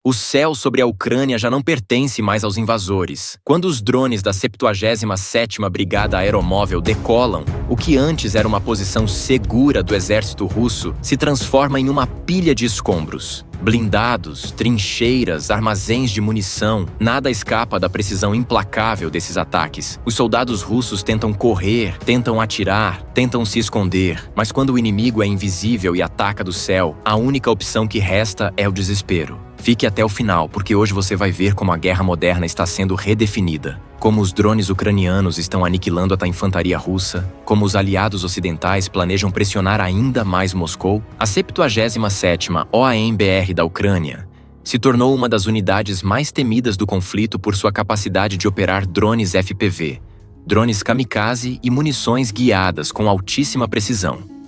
O céu sobre a Ucrânia já não pertence mais aos invasores. Quando os drones da 77ª Brigada Aeromóvel decolam, o que antes era uma posição segura do exército russo se transforma em uma pilha de escombros. Blindados, trincheiras, armazéns de munição, nada escapa da precisão implacável desses ataques. Os soldados russos tentam correr, tentam atirar, tentam se esconder, mas quando o inimigo é invisível e ataca do céu, a única opção que resta é o desespero. Fique até o final, porque hoje você vai ver como a guerra moderna está sendo redefinida. Como os drones ucranianos estão aniquilando a infantaria russa, como os aliados ocidentais planejam pressionar ainda mais Moscou, a 77ª OAMBR da Ucrânia se tornou uma das unidades mais temidas do conflito por sua capacidade de operar drones FPV, drones kamikaze e munições guiadas com altíssima precisão.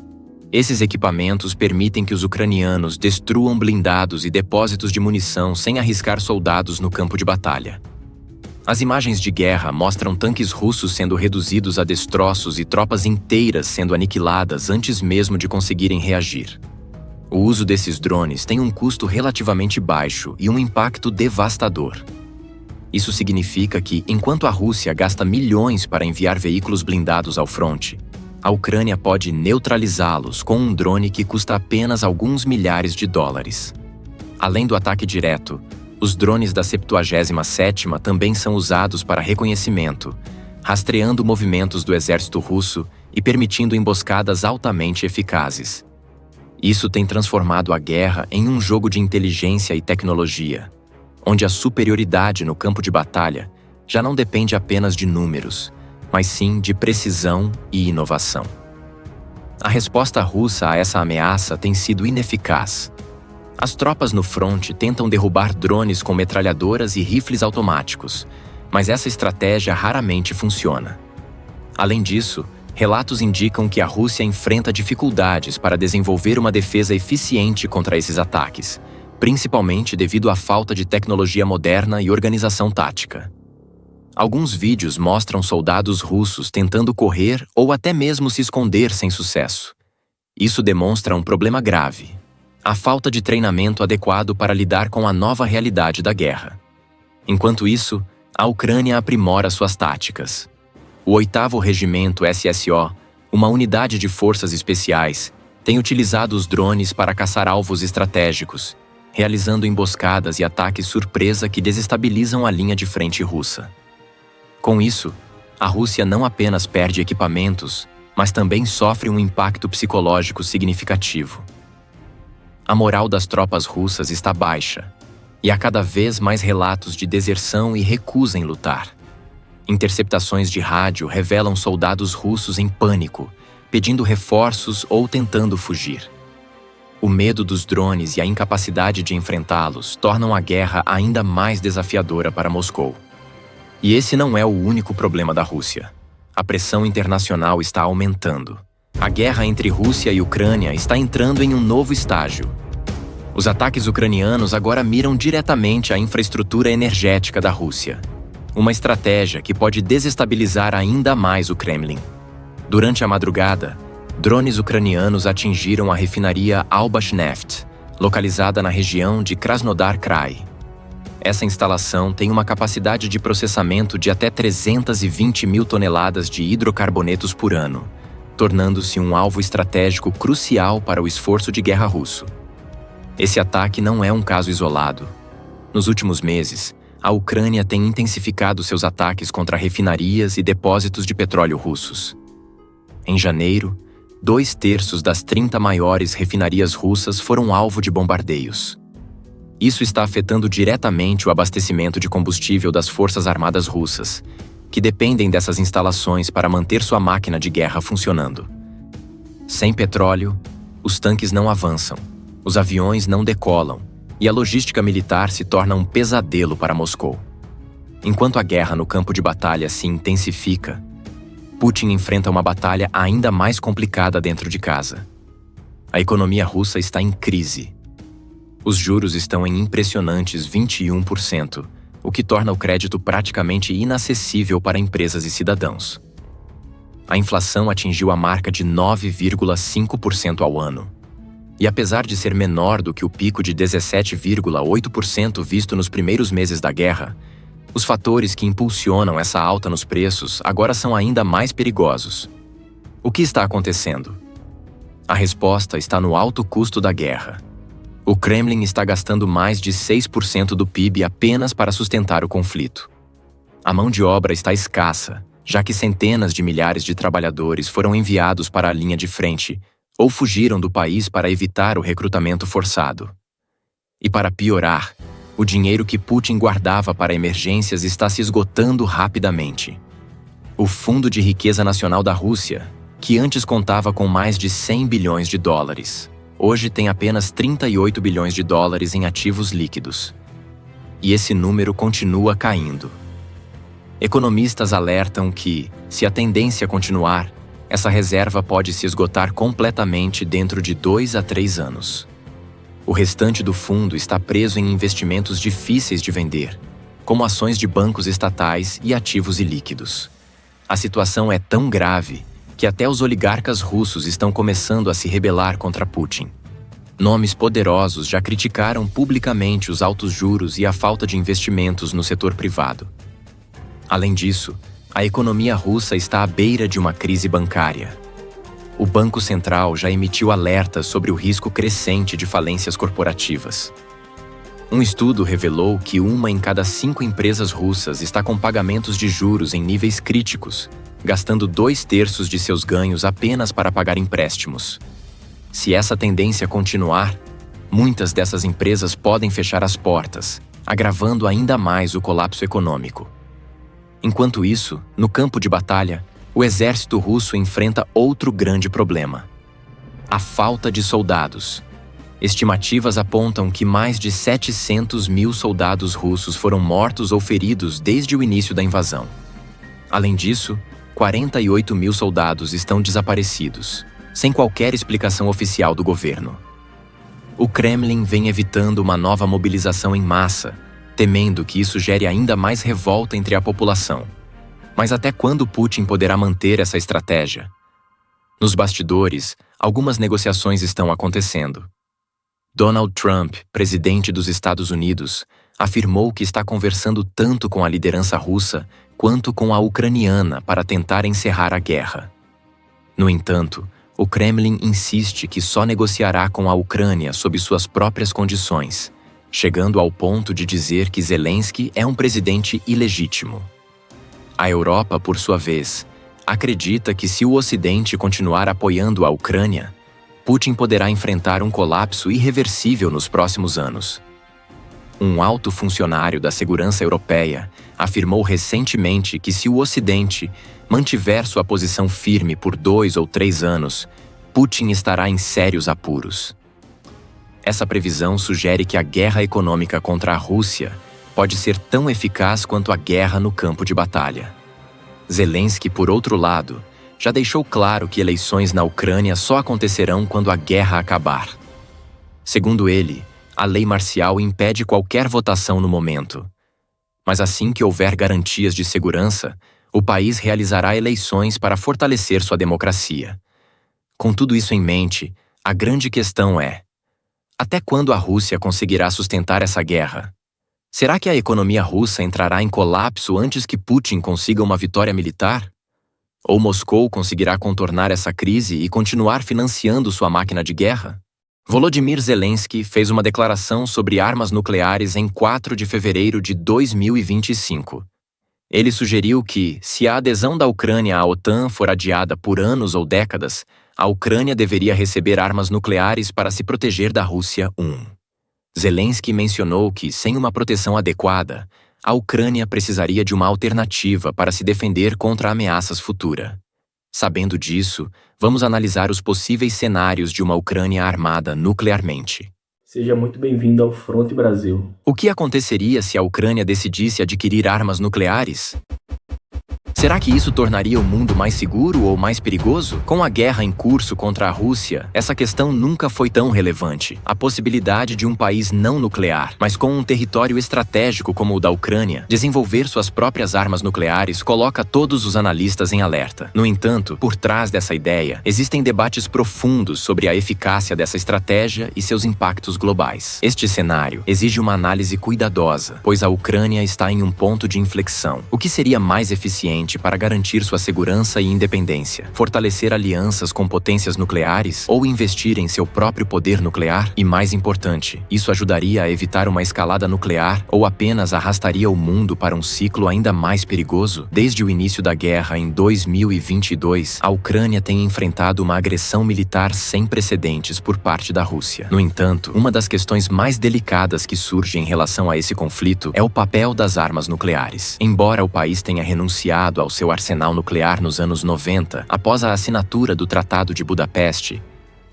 Esses equipamentos permitem que os ucranianos destruam blindados e depósitos de munição sem arriscar soldados no campo de batalha. As imagens de guerra mostram tanques russos sendo reduzidos a destroços e tropas inteiras sendo aniquiladas antes mesmo de conseguirem reagir. O uso desses drones tem um custo relativamente baixo e um impacto devastador. Isso significa que, enquanto a Rússia gasta milhões para enviar veículos blindados ao fronte, a Ucrânia pode neutralizá-los com um drone que custa apenas alguns milhares de dólares. Além do ataque direto, os drones da 77ª também são usados para reconhecimento, rastreando movimentos do exército russo e permitindo emboscadas altamente eficazes. Isso tem transformado a guerra em um jogo de inteligência e tecnologia, onde a superioridade no campo de batalha já não depende apenas de números, mas sim de precisão e inovação. A resposta russa a essa ameaça tem sido ineficaz. As tropas no fronte tentam derrubar drones com metralhadoras e rifles automáticos, mas essa estratégia raramente funciona. Além disso, relatos indicam que a Rússia enfrenta dificuldades para desenvolver uma defesa eficiente contra esses ataques, principalmente devido à falta de tecnologia moderna e organização tática. Alguns vídeos mostram soldados russos tentando correr ou até mesmo se esconder sem sucesso. Isso demonstra um problema grave: a falta de treinamento adequado para lidar com a nova realidade da guerra. Enquanto isso, a Ucrânia aprimora suas táticas. O 8º Regimento SSO, uma unidade de forças especiais, tem utilizado os drones para caçar alvos estratégicos, realizando emboscadas e ataques surpresa que desestabilizam a linha de frente russa. Com isso, a Rússia não apenas perde equipamentos, mas também sofre um impacto psicológico significativo. A moral das tropas russas está baixa, e há cada vez mais relatos de deserção e recusa em lutar. Interceptações de rádio revelam soldados russos em pânico, pedindo reforços ou tentando fugir. O medo dos drones e a incapacidade de enfrentá-los tornam a guerra ainda mais desafiadora para Moscou. E esse não é o único problema da Rússia. A pressão internacional está aumentando. A guerra entre Rússia e Ucrânia está entrando em um novo estágio. Os ataques ucranianos agora miram diretamente a infraestrutura energética da Rússia, uma estratégia que pode desestabilizar ainda mais o Kremlin. Durante a madrugada, drones ucranianos atingiram a refinaria Albashneft, localizada na região de Krasnodar Krai. Essa instalação tem uma capacidade de processamento de até 320 mil toneladas de hidrocarbonetos por ano, tornando-se um alvo estratégico crucial para o esforço de guerra russo. Esse ataque não é um caso isolado. Nos últimos meses, a Ucrânia tem intensificado seus ataques contra refinarias e depósitos de petróleo russos. Em janeiro, 2/3 das 30 maiores refinarias russas foram alvo de bombardeios. Isso está afetando diretamente o abastecimento de combustível das Forças Armadas russas, que dependem dessas instalações para manter sua máquina de guerra funcionando. Sem petróleo, os tanques não avançam, os aviões não decolam e a logística militar se torna um pesadelo para Moscou. Enquanto a guerra no campo de batalha se intensifica, Putin enfrenta uma batalha ainda mais complicada dentro de casa. A economia russa está em crise. Os juros estão em impressionantes 21%, o que torna o crédito praticamente inacessível para empresas e cidadãos. A inflação atingiu a marca de 9,5% ao ano. E apesar de ser menor do que o pico de 17,8% visto nos primeiros meses da guerra, os fatores que impulsionam essa alta nos preços agora são ainda mais perigosos. O que está acontecendo? A resposta está no alto custo da guerra. O Kremlin está gastando mais de 6% do PIB apenas para sustentar o conflito. A mão de obra está escassa, já que centenas de milhares de trabalhadores foram enviados para a linha de frente ou fugiram do país para evitar o recrutamento forçado. E para piorar, o dinheiro que Putin guardava para emergências está se esgotando rapidamente. O Fundo de Riqueza Nacional da Rússia, que antes contava com mais de 100 bilhões de dólares, hoje tem apenas 38 bilhões de dólares em ativos líquidos. E esse número continua caindo. Economistas alertam que, se a tendência continuar, essa reserva pode se esgotar completamente dentro de 2 a 3 anos. O restante do fundo está preso em investimentos difíceis de vender, como ações de bancos estatais e ativos ilíquidos. A situação é tão grave que até os oligarcas russos estão começando a se rebelar contra Putin. Nomes poderosos já criticaram publicamente os altos juros e a falta de investimentos no setor privado. Além disso, a economia russa está à beira de uma crise bancária. O Banco Central já emitiu alertas sobre o risco crescente de falências corporativas. Um estudo revelou que 1 em cada 5 empresas russas está com pagamentos de juros em níveis críticos, gastando 2/3 de seus ganhos apenas para pagar empréstimos. Se essa tendência continuar, muitas dessas empresas podem fechar as portas, agravando ainda mais o colapso econômico. Enquanto isso, no campo de batalha, o exército russo enfrenta outro grande problema: a falta de soldados. Estimativas apontam que mais de 700 mil soldados russos foram mortos ou feridos desde o início da invasão. Além disso, 48 mil soldados estão desaparecidos, sem qualquer explicação oficial do governo. O Kremlin vem evitando uma nova mobilização em massa, temendo que isso gere ainda mais revolta entre a população. Mas até quando Putin poderá manter essa estratégia? Nos bastidores, algumas negociações estão acontecendo. Donald Trump, presidente dos Estados Unidos, afirmou que está conversando tanto com a liderança russa quanto com a ucraniana para tentar encerrar a guerra. No entanto, o Kremlin insiste que só negociará com a Ucrânia sob suas próprias condições, chegando ao ponto de dizer que Zelensky é um presidente ilegítimo. A Europa, por sua vez, acredita que se o Ocidente continuar apoiando a Ucrânia, Putin poderá enfrentar um colapso irreversível nos próximos anos. Um alto funcionário da segurança europeia afirmou recentemente que se o Ocidente mantiver sua posição firme por 2 ou 3 anos, Putin estará em sérios apuros. Essa previsão sugere que a guerra econômica contra a Rússia pode ser tão eficaz quanto a guerra no campo de batalha. Zelensky, por outro lado, já deixou claro que eleições na Ucrânia só acontecerão quando a guerra acabar. Segundo ele, a lei marcial impede qualquer votação no momento. Mas assim que houver garantias de segurança, o país realizará eleições para fortalecer sua democracia. Com tudo isso em mente, a grande questão é: até quando a Rússia conseguirá sustentar essa guerra? Será que a economia russa entrará em colapso antes que Putin consiga uma vitória militar? Ou Moscou conseguirá contornar essa crise e continuar financiando sua máquina de guerra? Volodymyr Zelensky fez uma declaração sobre armas nucleares em 4 de fevereiro de 2025. Ele sugeriu que, se a adesão da Ucrânia à OTAN for adiada por anos ou décadas, a Ucrânia deveria receber armas nucleares para se proteger da Rússia. Zelensky mencionou que, sem uma proteção adequada, a Ucrânia precisaria de uma alternativa para se defender contra ameaças futuras. Sabendo disso, vamos analisar os possíveis cenários de uma Ucrânia armada nuclearmente. Seja muito bem-vindo ao Fronte Brasil. O que aconteceria se a Ucrânia decidisse adquirir armas nucleares? Será que isso tornaria o mundo mais seguro ou mais perigoso? Com a guerra em curso contra a Rússia, essa questão nunca foi tão relevante. A possibilidade de um país não nuclear, mas com um território estratégico como o da Ucrânia, desenvolver suas próprias armas nucleares coloca todos os analistas em alerta. No entanto, por trás dessa ideia, existem debates profundos sobre a eficácia dessa estratégia e seus impactos globais. Este cenário exige uma análise cuidadosa, pois a Ucrânia está em um ponto de inflexão. O que seria mais eficiente para garantir sua segurança e independência? Fortalecer alianças com potências nucleares ou investir em seu próprio poder nuclear? E mais importante, isso ajudaria a evitar uma escalada nuclear ou apenas arrastaria o mundo para um ciclo ainda mais perigoso? Desde o início da guerra em 2022, a Ucrânia tem enfrentado uma agressão militar sem precedentes por parte da Rússia. No entanto, uma das questões mais delicadas que surge em relação a esse conflito é o papel das armas nucleares. Embora o país tenha renunciado ao seu arsenal nuclear nos anos 90, após a assinatura do Tratado de Budapeste,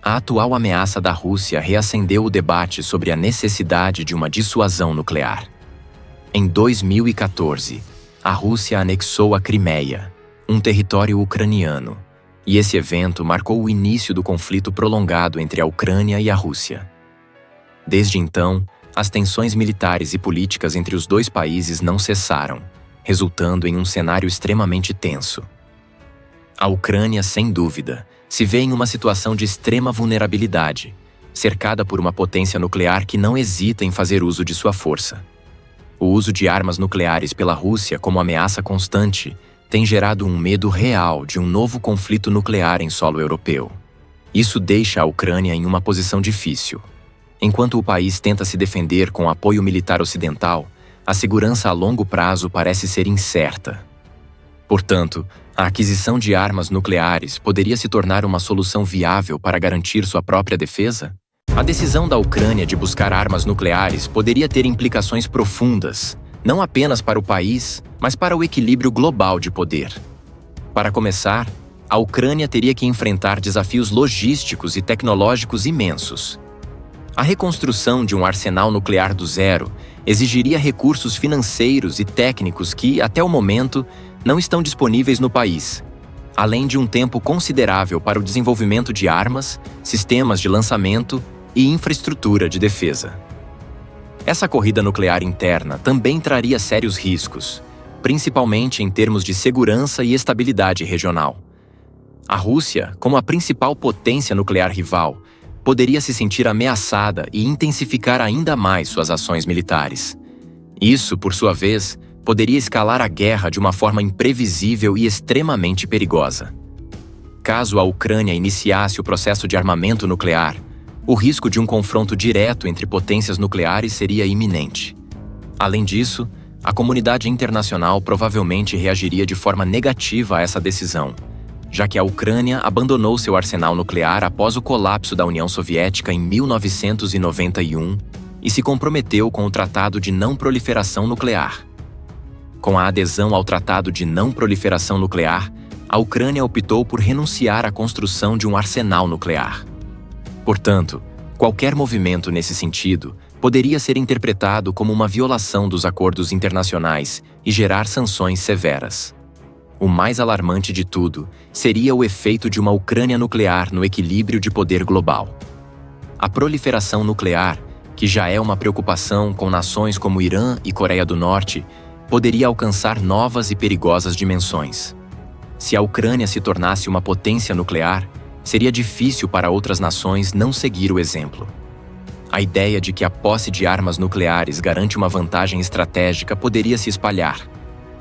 a atual ameaça da Rússia reacendeu o debate sobre a necessidade de uma dissuasão nuclear. Em 2014, a Rússia anexou a Crimeia, um território ucraniano, e esse evento marcou o início do conflito prolongado entre a Ucrânia e a Rússia. Desde então, as tensões militares e políticas entre os dois países não cessaram, resultando em um cenário extremamente tenso. A Ucrânia, sem dúvida, se vê em uma situação de extrema vulnerabilidade, cercada por uma potência nuclear que não hesita em fazer uso de sua força. O uso de armas nucleares pela Rússia como ameaça constante tem gerado um medo real de um novo conflito nuclear em solo europeu. Isso deixa a Ucrânia em uma posição difícil. Enquanto o país tenta se defender com apoio militar ocidental, a segurança a longo prazo parece ser incerta. Portanto, a aquisição de armas nucleares poderia se tornar uma solução viável para garantir sua própria defesa? A decisão da Ucrânia de buscar armas nucleares poderia ter implicações profundas, não apenas para o país, mas para o equilíbrio global de poder. Para começar, a Ucrânia teria que enfrentar desafios logísticos e tecnológicos imensos. A reconstrução de um arsenal nuclear do zero exigiria recursos financeiros e técnicos que, até o momento, não estão disponíveis no país, além de um tempo considerável para o desenvolvimento de armas, sistemas de lançamento e infraestrutura de defesa. Essa corrida nuclear interna também traria sérios riscos, principalmente em termos de segurança e estabilidade regional. A Rússia, como a principal potência nuclear rival, poderia se sentir ameaçada e intensificar ainda mais suas ações militares. Isso, por sua vez, poderia escalar a guerra de uma forma imprevisível e extremamente perigosa. Caso a Ucrânia iniciasse o processo de armamento nuclear, o risco de um confronto direto entre potências nucleares seria iminente. Além disso, a comunidade internacional provavelmente reagiria de forma negativa a essa decisão, já que a Ucrânia abandonou seu arsenal nuclear após o colapso da União Soviética em 1991 e se comprometeu com o Tratado de Não Proliferação Nuclear. Com a adesão ao Tratado de Não Proliferação Nuclear, a Ucrânia optou por renunciar à construção de um arsenal nuclear. Portanto, qualquer movimento nesse sentido poderia ser interpretado como uma violação dos acordos internacionais e gerar sanções severas. O mais alarmante de tudo seria o efeito de uma Ucrânia nuclear no equilíbrio de poder global. A proliferação nuclear, que já é uma preocupação com nações como Irã e Coreia do Norte, poderia alcançar novas e perigosas dimensões. Se a Ucrânia se tornasse uma potência nuclear, seria difícil para outras nações não seguir o exemplo. A ideia de que a posse de armas nucleares garante uma vantagem estratégica poderia se espalhar,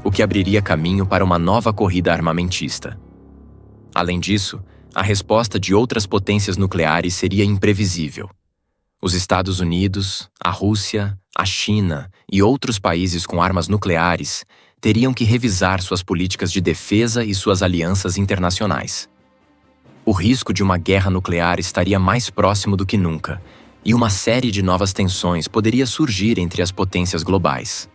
o que abriria caminho para uma nova corrida armamentista. Além disso, a resposta de outras potências nucleares seria imprevisível. Os Estados Unidos, a Rússia, a China e outros países com armas nucleares teriam que revisar suas políticas de defesa e suas alianças internacionais. O risco de uma guerra nuclear estaria mais próximo do que nunca, e uma série de novas tensões poderia surgir entre as potências globais.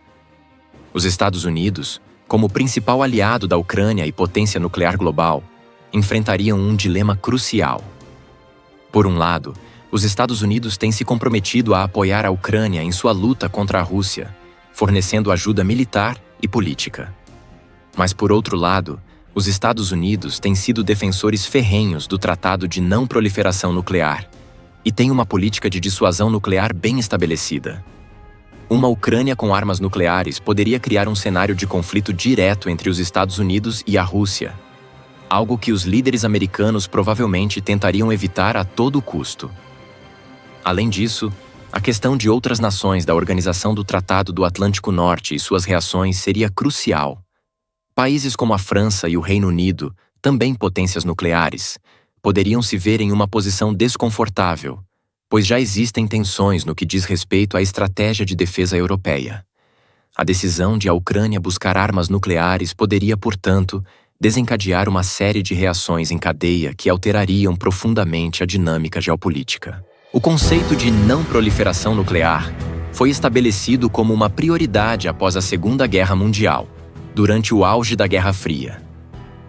Os Estados Unidos, como principal aliado da Ucrânia e potência nuclear global, enfrentariam um dilema crucial. Por um lado, os Estados Unidos têm se comprometido a apoiar a Ucrânia em sua luta contra a Rússia, fornecendo ajuda militar e política. Mas, por outro lado, os Estados Unidos têm sido defensores ferrenhos do Tratado de Não Proliferação Nuclear e têm uma política de dissuasão nuclear bem estabelecida. Uma Ucrânia com armas nucleares poderia criar um cenário de conflito direto entre os Estados Unidos e a Rússia, algo que os líderes americanos provavelmente tentariam evitar a todo custo. Além disso, a questão de outras nações da Organização do Tratado do Atlântico Norte e suas reações seria crucial. Países como a França e o Reino Unido, também potências nucleares, poderiam se ver em uma posição desconfortável, pois já existem tensões no que diz respeito à estratégia de defesa europeia. A decisão de a Ucrânia buscar armas nucleares poderia, portanto, desencadear uma série de reações em cadeia que alterariam profundamente a dinâmica geopolítica. O conceito de não proliferação nuclear foi estabelecido como uma prioridade após a Segunda Guerra Mundial, durante o auge da Guerra Fria.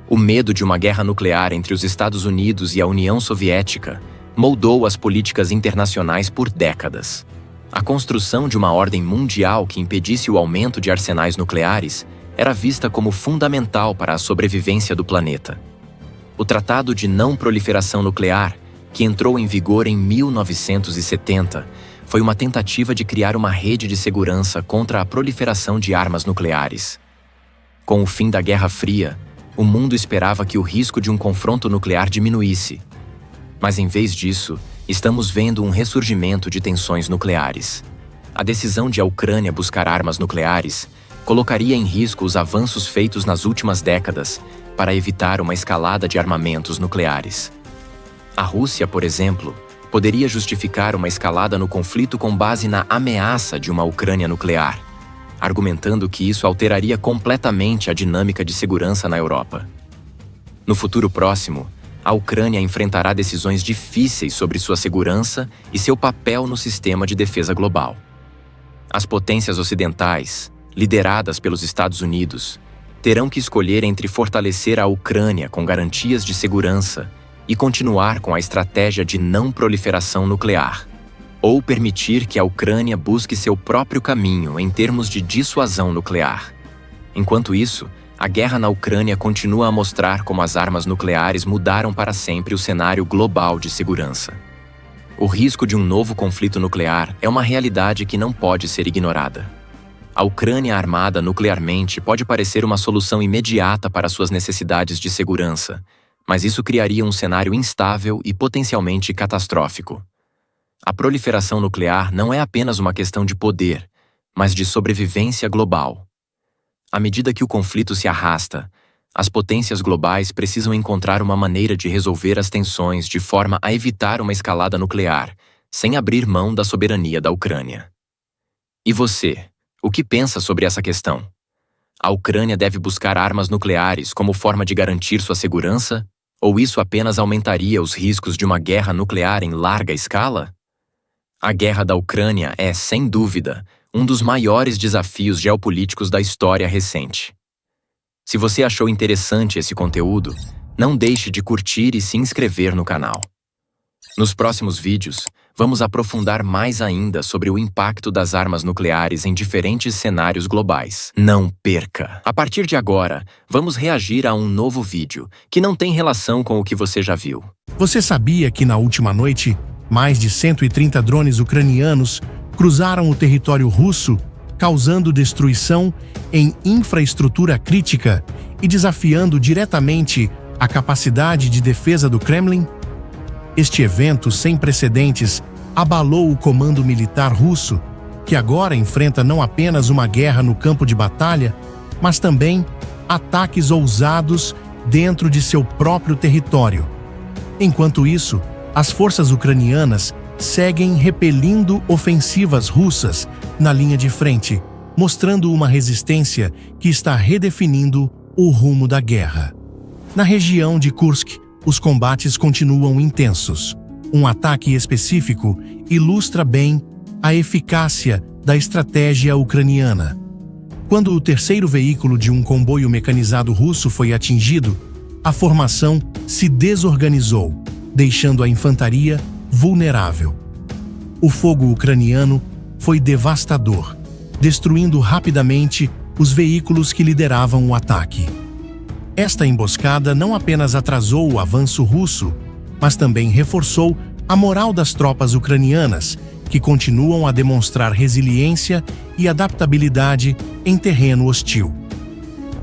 O medo de uma guerra nuclear entre os Estados Unidos e a União Soviética moldou as políticas internacionais por décadas. A construção de uma ordem mundial que impedisse o aumento de arsenais nucleares era vista como fundamental para a sobrevivência do planeta. O Tratado de Não Proliferação Nuclear, que entrou em vigor em 1970, foi uma tentativa de criar uma rede de segurança contra a proliferação de armas nucleares. Com o fim da Guerra Fria, o mundo esperava que o risco de um confronto nuclear diminuísse. Mas, em vez disso, estamos vendo um ressurgimento de tensões nucleares. A decisão de a Ucrânia buscar armas nucleares colocaria em risco os avanços feitos nas últimas décadas para evitar uma escalada de armamentos nucleares. A Rússia, por exemplo, poderia justificar uma escalada no conflito com base na ameaça de uma Ucrânia nuclear, argumentando que isso alteraria completamente a dinâmica de segurança na Europa. No futuro próximo, a Ucrânia enfrentará decisões difíceis sobre sua segurança e seu papel no sistema de defesa global. As potências ocidentais, lideradas pelos Estados Unidos, terão que escolher entre fortalecer a Ucrânia com garantias de segurança e continuar com a estratégia de não proliferação nuclear, ou permitir que a Ucrânia busque seu próprio caminho em termos de dissuasão nuclear. Enquanto isso, a guerra na Ucrânia continua a mostrar como as armas nucleares mudaram para sempre o cenário global de segurança. O risco de um novo conflito nuclear é uma realidade que não pode ser ignorada. A Ucrânia armada nuclearmente pode parecer uma solução imediata para suas necessidades de segurança, mas isso criaria um cenário instável e potencialmente catastrófico. A proliferação nuclear não é apenas uma questão de poder, mas de sobrevivência global. À medida que o conflito se arrasta, as potências globais precisam encontrar uma maneira de resolver as tensões de forma a evitar uma escalada nuclear, sem abrir mão da soberania da Ucrânia. E você, o que pensa sobre essa questão? A Ucrânia deve buscar armas nucleares como forma de garantir sua segurança? Ou isso apenas aumentaria os riscos de uma guerra nuclear em larga escala? A guerra da Ucrânia é, sem dúvida, um dos maiores desafios geopolíticos da história recente. Se você achou interessante esse conteúdo, não deixe de curtir e se inscrever no canal. Nos próximos vídeos, vamos aprofundar mais ainda sobre o impacto das armas nucleares em diferentes cenários globais. Não perca! A partir de agora, vamos reagir a um novo vídeo, que não tem relação com o que você já viu. Você sabia que na última noite, mais de 130 drones ucranianos cruzaram o território russo, causando destruição em infraestrutura crítica e desafiando diretamente a capacidade de defesa do Kremlin? Este evento sem precedentes abalou o comando militar russo, que agora enfrenta não apenas uma guerra no campo de batalha, mas também ataques ousados dentro de seu próprio território. Enquanto isso, as forças ucranianas seguem repelindo ofensivas russas na linha de frente, mostrando uma resistência que está redefinindo o rumo da guerra. Na região de Kursk, os combates continuam intensos. Um ataque específico ilustra bem a eficácia da estratégia ucraniana. Quando o terceiro veículo de um comboio mecanizado russo foi atingido, a formação se desorganizou, deixando a infantaria vulnerável. O fogo ucraniano foi devastador, destruindo rapidamente os veículos que lideravam o ataque. Esta emboscada não apenas atrasou o avanço russo, mas também reforçou a moral das tropas ucranianas, que continuam a demonstrar resiliência e adaptabilidade em terreno hostil.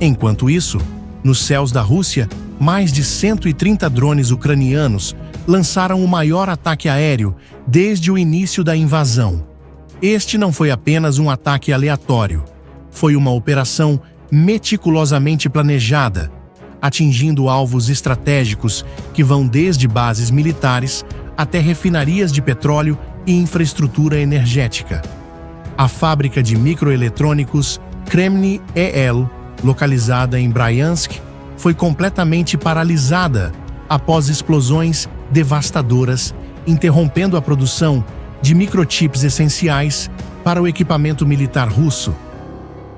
Enquanto isso, nos céus da Rússia, mais de 130 drones ucranianos lançaram o maior ataque aéreo desde o início da invasão. Este não foi apenas um ataque aleatório, foi uma operação meticulosamente planejada, atingindo alvos estratégicos que vão desde bases militares até refinarias de petróleo e infraestrutura energética. A fábrica de microeletrônicos Kremny EL, localizada em Bryansk, foi completamente paralisada após explosões devastadoras, interrompendo a produção de microchips essenciais para o equipamento militar russo.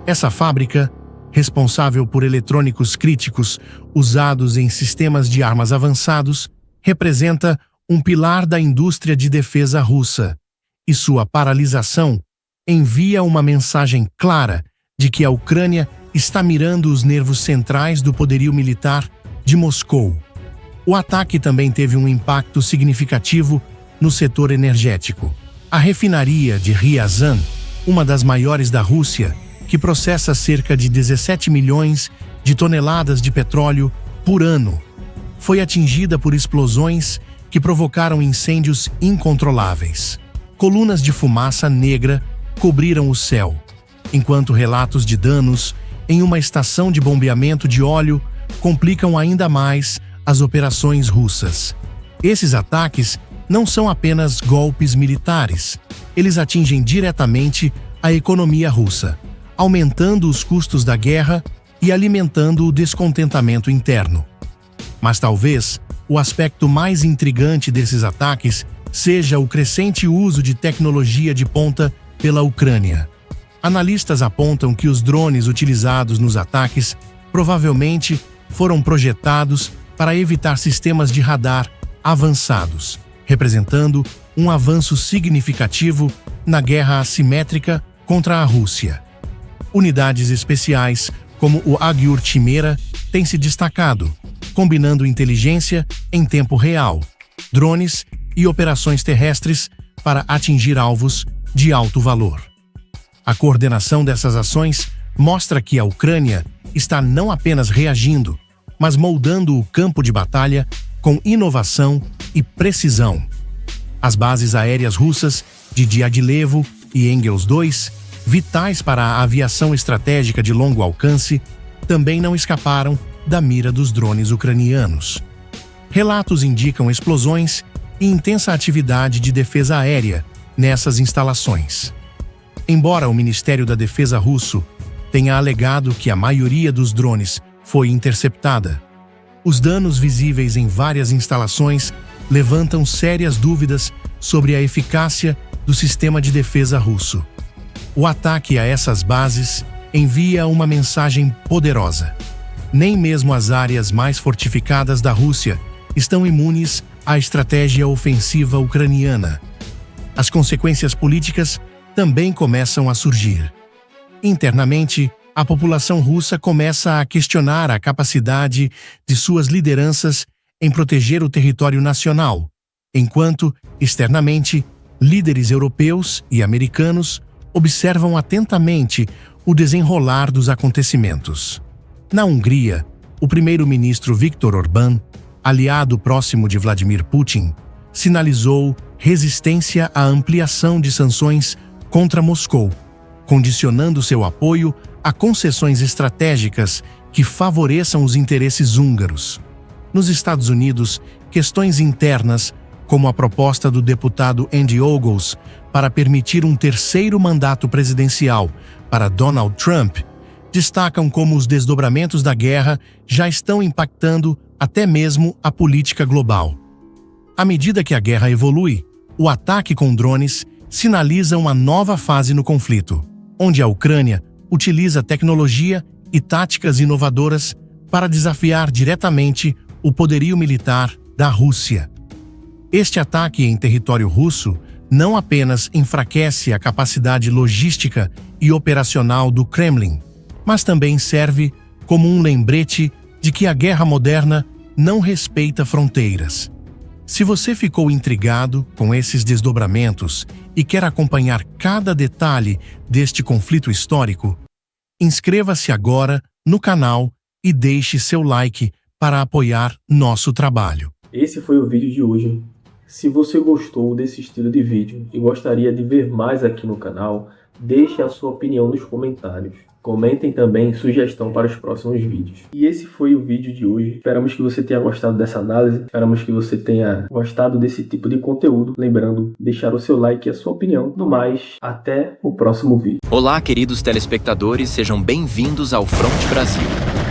Essa fábrica, responsável por eletrônicos críticos usados em sistemas de armas avançados, representa um pilar da indústria de defesa russa, e sua paralisação envia uma mensagem clara de que a Ucrânia está mirando os nervos centrais do poderio militar de Moscou. O ataque também teve um impacto significativo no setor energético. A refinaria de Ryazan, uma das maiores da Rússia, que processa cerca de 17 milhões de toneladas de petróleo por ano, foi atingida por explosões que provocaram incêndios incontroláveis. Colunas de fumaça negra cobriram o céu, enquanto relatos de danos em uma estação de bombeamento de óleo complicam ainda mais as operações russas. Esses ataques não são apenas golpes militares, eles atingem diretamente a economia russa, aumentando os custos da guerra e alimentando o descontentamento interno. Mas talvez o aspecto mais intrigante desses ataques seja o crescente uso de tecnologia de ponta pela Ucrânia. Analistas apontam que os drones utilizados nos ataques provavelmente foram projetados para evitar sistemas de radar avançados, representando um avanço significativo na guerra assimétrica contra a Rússia. Unidades especiais, como o Agyur Chimera, têm se destacado, combinando inteligência em tempo real, drones e operações terrestres para atingir alvos de alto valor. A coordenação dessas ações mostra que a Ucrânia está não apenas reagindo, mas moldando o campo de batalha com inovação e precisão. As bases aéreas russas de Diaghilevo e Engels II, vitais para a aviação estratégica de longo alcance, também não escaparam da mira dos drones ucranianos. Relatos indicam explosões e intensa atividade de defesa aérea nessas instalações. Embora o Ministério da Defesa russo tenha alegado que a maioria dos drones foi interceptada, os danos visíveis em várias instalações levantam sérias dúvidas sobre a eficácia do sistema de defesa russo. O ataque a essas bases envia uma mensagem poderosa. Nem mesmo as áreas mais fortificadas da Rússia estão imunes à estratégia ofensiva ucraniana. As consequências políticas também começam a surgir. Internamente, a população russa começa a questionar a capacidade de suas lideranças em proteger o território nacional, enquanto, externamente, líderes europeus e americanos observam atentamente o desenrolar dos acontecimentos. Na Hungria, o primeiro-ministro Viktor Orbán, aliado próximo de Vladimir Putin, sinalizou resistência à ampliação de sanções contra Moscou, condicionando seu apoio a concessões estratégicas que favoreçam os interesses húngaros. Nos Estados Unidos, questões internas, como a proposta do deputado Andy Ogles para permitir um terceiro mandato presidencial para Donald Trump, destacam como os desdobramentos da guerra já estão impactando até mesmo a política global. À medida que a guerra evolui, o ataque com drones sinaliza uma nova fase no conflito, onde a Ucrânia utiliza tecnologia e táticas inovadoras para desafiar diretamente o poderio militar da Rússia. Este ataque em território russo não apenas enfraquece a capacidade logística e operacional do Kremlin, mas também serve como um lembrete de que a guerra moderna não respeita fronteiras. Se você ficou intrigado com esses desdobramentos e quer acompanhar cada detalhe deste conflito histórico, inscreva-se agora no canal e deixe seu like para apoiar nosso trabalho. Esse foi o vídeo de hoje. Se você gostou desse estilo de vídeo e gostaria de ver mais aqui no canal, deixe a sua opinião nos comentários. Comentem também sugestão para os próximos vídeos. E esse foi o vídeo de hoje. Esperamos que você tenha gostado dessa análise. Esperamos que você tenha gostado desse tipo de conteúdo. Lembrando, deixar o seu like e a sua opinião. No mais, até o próximo vídeo. Olá, queridos telespectadores, sejam bem-vindos ao Front Brasil.